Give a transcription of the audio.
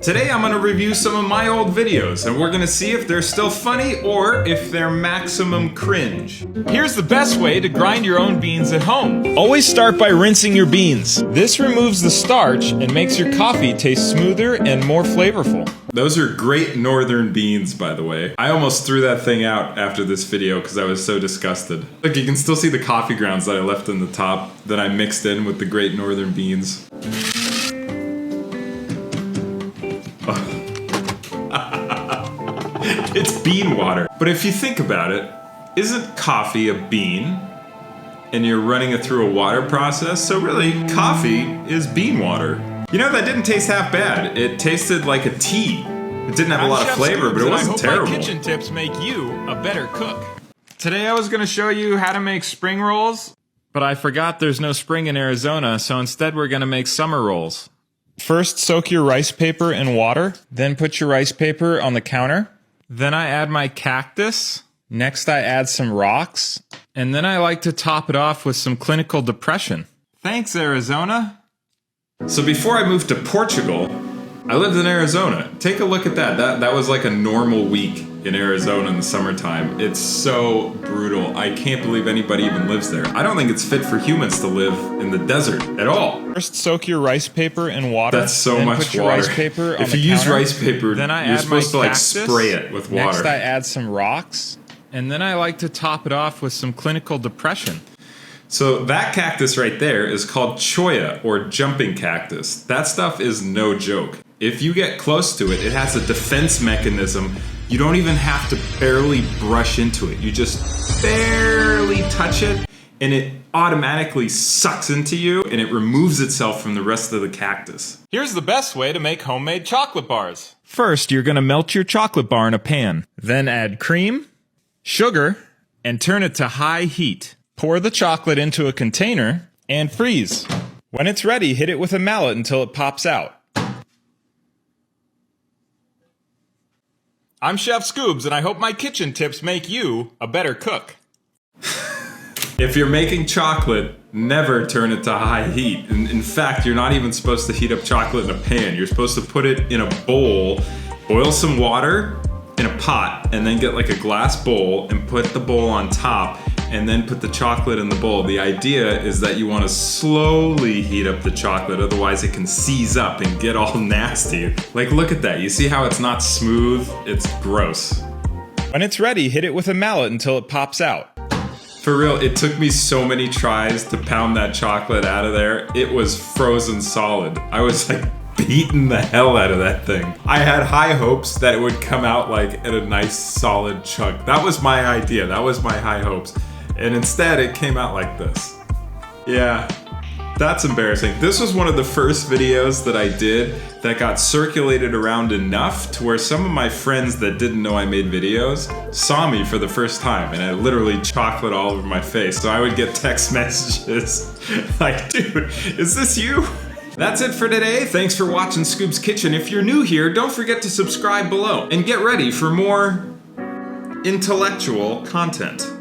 Today I'm going to review some of my old videos, and we're going to see if they're still funny or if they're maximum cringe. Here's the best way to grind your own beans at home. Always start by rinsing your beans. This removes the starch and makes your coffee taste smoother and more flavorful. Those are great northern beans, by the way. I almost threw that thing out after this video because I was so disgusted. Look, you can still see the coffee grounds that I left in the top that I mixed in with the great northern beans. It's bean water. But if you think about it, isn't coffee a bean? And you're running it through a water process, so really, coffee is bean water. You know, that didn't taste half bad. It tasted like a tea. It didn't have a lot of flavor, but it wasn't terrible. My kitchen tips make you a better cook. Today I was gonna show you how to make spring rolls, but I forgot there's no spring in Arizona, so instead we're gonna make summer rolls. First, soak your rice paper in water, then put your rice paper on the counter. Then I add my cactus. Next I add some rocks. And then I like to top it off with some clinical depression. Thanks, Arizona. So before I moved to Portugal, I lived in Arizona. Take a look at that. That was like a normal week in Arizona in the summertime. It's so brutal. I can't believe anybody even lives there. I don't think it's fit for humans to live in the desert at all. First, soak your rice paper in water. That's so much water. Put your rice paper on the counter. If you use rice paper, you're supposed to like spray it with water. Next, I add some rocks, and then I like to top it off with some clinical depression. So that cactus right there is called cholla, or jumping cactus. That stuff is no joke. If you get close to it, it has a defense mechanism. You don't even have to barely brush into it. You just barely touch it, and it automatically sucks into you, and it removes itself from the rest of the cactus. Here's the best way to make homemade chocolate bars. First, you're gonna melt your chocolate bar in a pan. Then add cream, sugar, and turn it to high heat. Pour the chocolate into a container and freeze. When it's ready, hit it with a mallet until it pops out. I'm Chef Scoobs, and I hope my kitchen tips make you a better cook. If you're making chocolate, never turn it to high heat. In fact, you're not even supposed to heat up chocolate in a pan. You're supposed to put it in a bowl, boil some water in a pot, and then get like a glass bowl and put the bowl on top, and then put the chocolate in the bowl. The idea is that you want to slowly heat up the chocolate, otherwise it can seize up and get all nasty. Like, look at that. You see how it's not smooth? It's gross. When it's ready, hit it with a mallet until it pops out. For real, it took me so many tries to pound that chocolate out of there. It was frozen solid. I was like beating the hell out of that thing. I had high hopes that it would come out like at a nice solid chunk. That was my idea. That was my high hopes. And instead, it came out like this. Yeah, that's embarrassing. This was one of the first videos that I did that got circulated around enough to where some of my friends that didn't know I made videos saw me for the first time, and I literally chocolate all over my face. So I would get text messages like, dude, is this you? That's it for today. Thanks for watching Scubeskitchen. If you're new here, don't forget to subscribe below and get ready for more intellectual content.